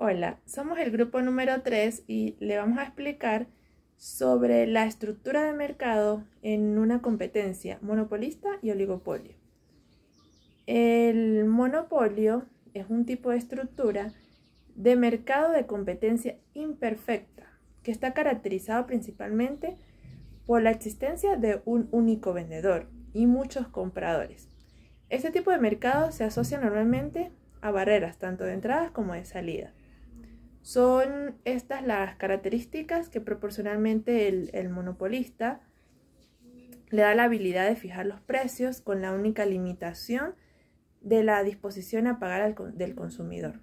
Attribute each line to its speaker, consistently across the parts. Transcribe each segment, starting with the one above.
Speaker 1: Hola, somos el grupo número 3 y le vamos a explicar sobre la estructura de mercado en una competencia monopolista y oligopolio. El monopolio es un tipo de estructura de mercado de competencia imperfecta que está caracterizado principalmente por la existencia de un único vendedor y muchos compradores. Este tipo de mercado se asocia normalmente a barreras tanto de entrada como de salida. Son estas las características que proporcionalmente el monopolista le da la habilidad de fijar los precios con la única limitación de la disposición a pagar del consumidor.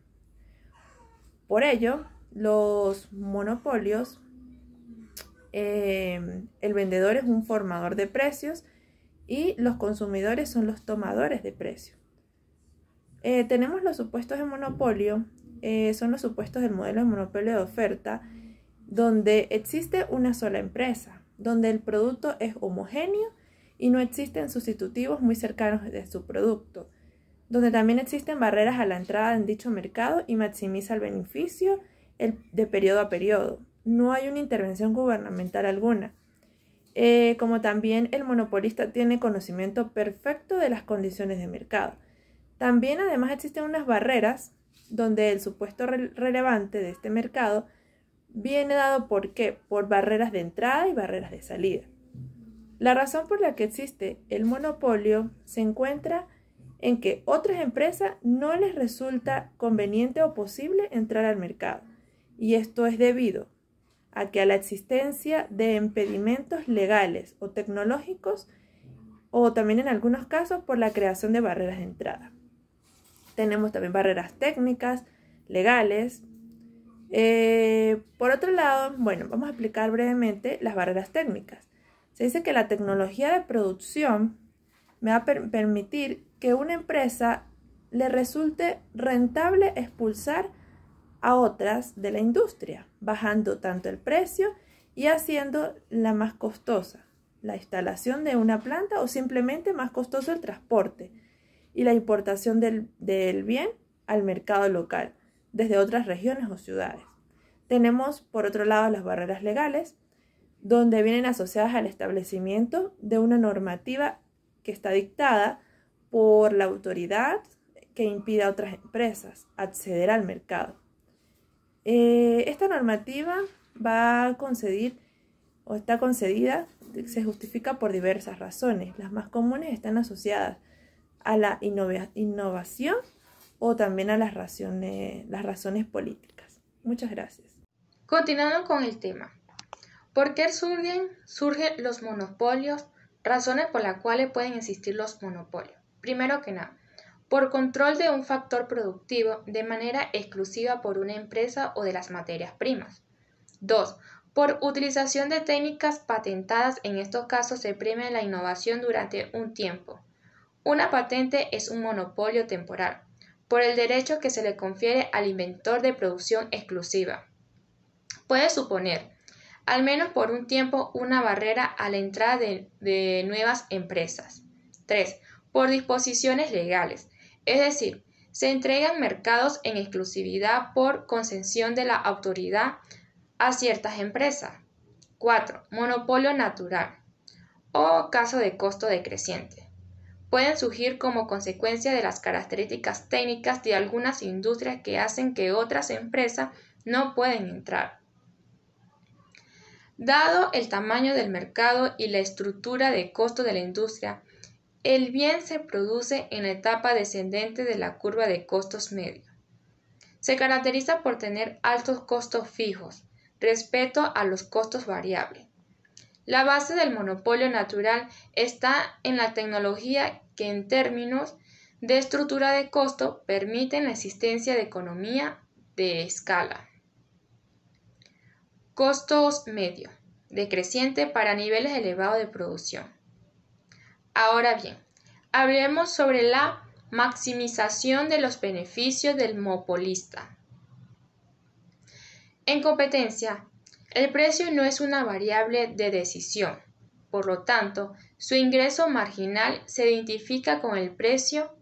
Speaker 1: Por ello, los monopolios, el vendedor es un formador de precios y los consumidores son los tomadores de precios. Tenemos los supuestos de monopolio. Son los supuestos del modelo de monopolio de oferta, donde existe una sola empresa, donde el producto es homogéneo y no existen sustitutivos muy cercanos de su producto, donde también existen barreras a la entrada en dicho mercado y maximiza el beneficio de periodo a periodo. No hay una intervención gubernamental alguna. Como también el monopolista tiene conocimiento perfecto de las condiciones de mercado. También además existen unas barreras donde el supuesto relevante de este mercado viene dado ¿por qué? Por barreras de entrada y barreras de salida. La razón por la que existe el monopolio se encuentra en que otras empresas no les resulta conveniente o posible entrar al mercado, y esto es debido a la existencia de impedimentos legales o tecnológicos, o también en algunos casos por la creación de barreras de entrada. Tenemos también barreras técnicas, legales. Por otro lado, vamos a explicar brevemente las barreras técnicas. Se dice que la tecnología de producción me va a permitir que una empresa le resulte rentable expulsar a otras de la industria, bajando tanto el precio y haciendo la más costosa la instalación de una planta o simplemente más costoso el transporte y la importación del bien al mercado local desde otras regiones o ciudades. Tenemos, por otro lado, las barreras legales, donde vienen asociadas al establecimiento de una normativa que está dictada por la autoridad que impide a otras empresas acceder al mercado. Esta normativa va a conceder o está concedida, se justifica por diversas razones. Las más comunes están asociadas a la innovación o también a las razones políticas. Muchas gracias.
Speaker 2: Continuando con el tema. ¿Por qué surgen los monopolios? Razones por las cuales pueden existir los monopolios. Primero que nada, por control de un factor productivo de manera exclusiva por una empresa o de las materias primas. 2. Por utilización de técnicas patentadas. En estos casos se premia la innovación durante un tiempo. Una patente es un monopolio temporal, por el derecho que se le confiere al inventor de producción exclusiva. Puede suponer, al menos por un tiempo, una barrera a la entrada de nuevas empresas. 3. Por disposiciones legales, es decir, se entregan mercados en exclusividad por concesión de la autoridad a ciertas empresas. 4. Monopolio natural o caso de costo decreciente. Pueden surgir como consecuencia de las características técnicas de algunas industrias que hacen que otras empresas no pueden entrar. Dado el tamaño del mercado y la estructura de costo de la industria, el bien se produce en la etapa descendente de la curva de costos medio. Se caracteriza por tener altos costos fijos respecto a los costos variables. La base del monopolio natural está en la tecnología que en términos de estructura de costo permiten la existencia de economía de escala. Costos medio, decreciente para niveles elevados de producción. Ahora bien, hablemos sobre la maximización de los beneficios del monopolista. En competencia, el precio no es una variable de decisión, por lo tanto, su ingreso marginal se identifica con el precio.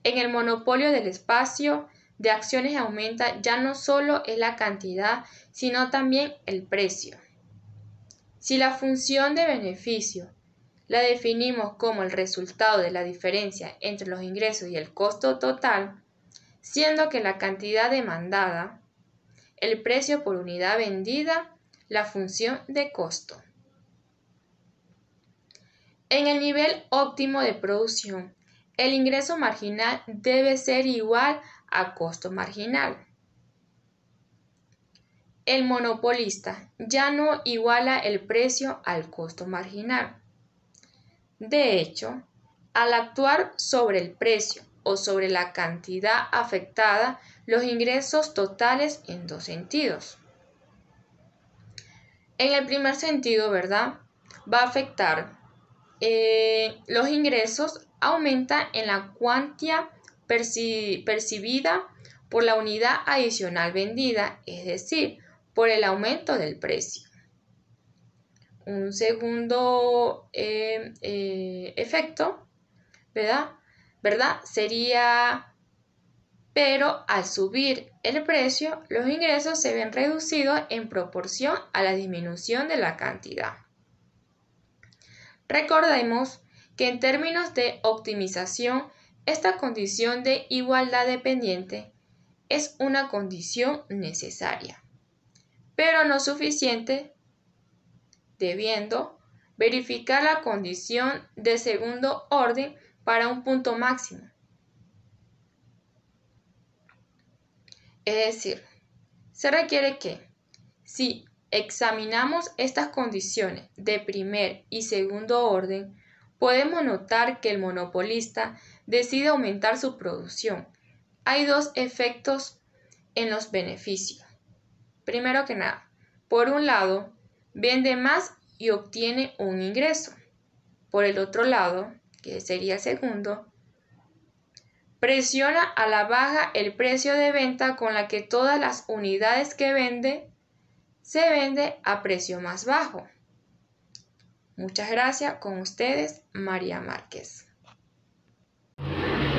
Speaker 2: En el monopolio del espacio de acciones aumenta ya no solo es la cantidad, sino también el precio. Si la función de beneficio la definimos como el resultado de la diferencia entre los ingresos y el costo total, siendo que la cantidad demandada, el precio por unidad vendida, la función de costo. En el nivel óptimo de producción, el ingreso marginal debe ser igual a costo marginal. El monopolista ya no iguala el precio al costo marginal. De hecho, al actuar sobre el precio o sobre la cantidad afectada, los ingresos totales en dos sentidos. En el primer sentido, ¿verdad? Va a afectar los ingresos aumentan en la cuantía percibida por la unidad adicional vendida, es decir, por el aumento del precio. Un segundo efecto, ¿verdad? Sería, pero al subir el precio, los ingresos se ven reducidos en proporción a la disminución de la cantidad. Recordemos que en términos de optimización, esta condición de igualdad dependiente es una condición necesaria, pero no suficiente, debiendo verificar la condición de segundo orden para un punto máximo. Es decir, se requiere que, si examinamos estas condiciones de primer y segundo orden, podemos notar que el monopolista decide aumentar su producción. Hay dos efectos en los beneficios. Primero que nada, por un lado, vende más y obtiene un ingreso. Por el otro lado, que sería el segundo, presiona a la baja el precio de venta con la que todas las unidades que vende se vende a precio más bajo. Muchas gracias. Con ustedes, María Márquez.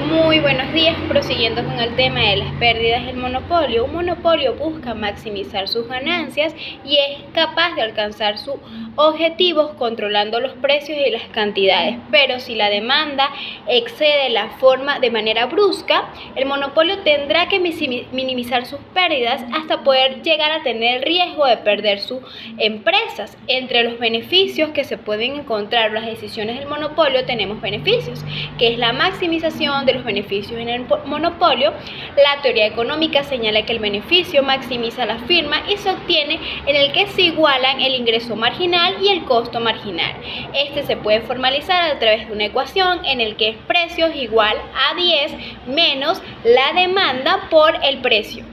Speaker 3: Muy buenos días, prosiguiendo con el tema de las pérdidas del monopolio. Un monopolio busca maximizar sus ganancias y es capaz de alcanzar sus objetivos controlando los precios y las cantidades, pero si la demanda excede la forma de manera brusca, el monopolio tendrá que minimizar sus pérdidas hasta poder llegar a tener el riesgo de perder sus empresas. Entre los beneficios que se pueden encontrar en las decisiones del monopolio tenemos beneficios, que es la maximización de los beneficios en el monopolio. La teoría económica señala que el beneficio maximiza la firma y se obtiene en el que se igualan el ingreso marginal y el costo marginal. Este se puede formalizar a través de una ecuación en el que es precio es igual a 10 menos la demanda por el precio.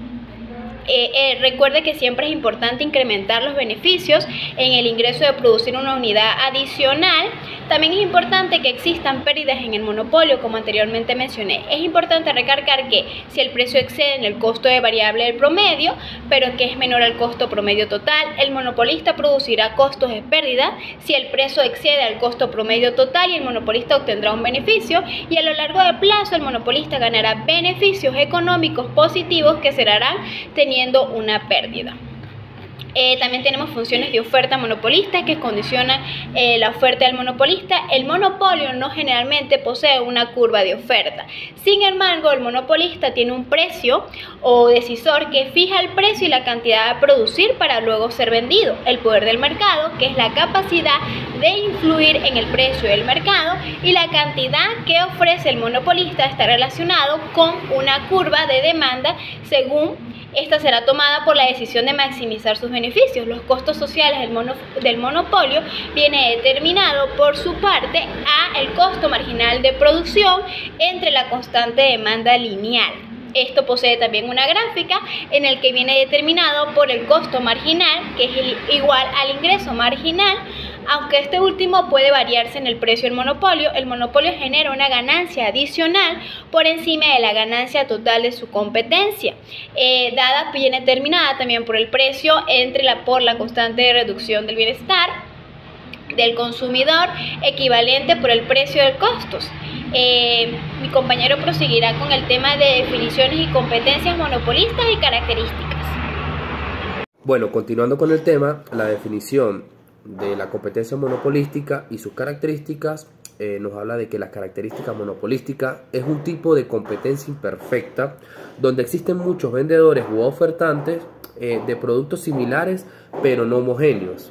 Speaker 3: Recuerde que siempre es importante incrementar los beneficios en el ingreso de producir una unidad adicional. También es importante que existan pérdidas en el monopolio, como anteriormente mencioné. Es importante recalcar que si el precio excede en el costo de variable del promedio, pero que es menor al costo promedio total, el monopolista producirá costos de pérdida. Si el precio excede al costo promedio total, y el monopolista obtendrá un beneficio, y a lo largo del plazo el monopolista ganará beneficios económicos positivos que cerrarán teniendo una pérdida. También tenemos funciones de oferta monopolista que condicionan la oferta del monopolista. El monopolio no generalmente posee una curva de oferta. Sin embargo, el monopolista tiene un precio o decisor que fija el precio y la cantidad a producir para luego ser vendido. El poder del mercado, que es la capacidad de influir en el precio del mercado, y la cantidad que ofrece el monopolista está relacionado con una curva de demanda según esta será tomada por la decisión de maximizar sus beneficios. Los costos sociales del monopolio viene determinado por su parte a el costo marginal de producción entre la constante demanda lineal. Esto posee también una gráfica en el que viene determinado por el costo marginal, que es igual al ingreso marginal. Aunque este último puede variarse en el precio del monopolio, el monopolio genera una ganancia adicional por encima de la ganancia total de su competencia, viene determinada también por el precio por la constante de reducción del bienestar. del consumidor equivalente por el precio de costos. Mi compañero proseguirá con el tema de definiciones y competencias monopolistas y características.
Speaker 4: Bueno, continuando con el tema, la definición de la competencia monopolística y sus características nos habla de que la característica monopolística es un tipo de competencia imperfecta donde existen muchos vendedores u ofertantes de productos similares pero no homogéneos.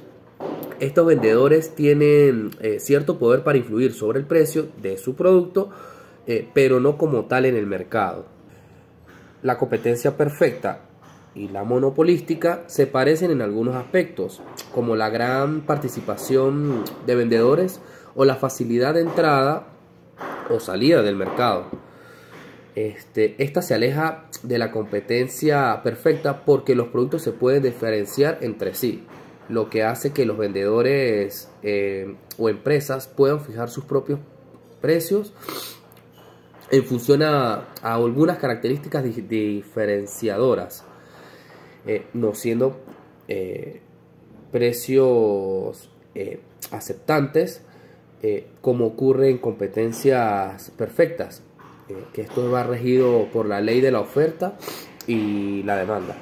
Speaker 4: Estos vendedores tienen cierto poder para influir sobre el precio de su producto, pero no como tal en el mercado. La competencia perfecta y la monopolística se parecen en algunos aspectos, como la gran participación de vendedores o la facilidad de entrada o salida del mercado. Esta se aleja de la competencia perfecta porque los productos se pueden diferenciar entre sí, lo que hace que los vendedores o empresas puedan fijar sus propios precios en función a algunas características diferenciadoras, no siendo precios aceptantes, como ocurre en competencias perfectas, que esto va regido por la ley de la oferta y la demanda.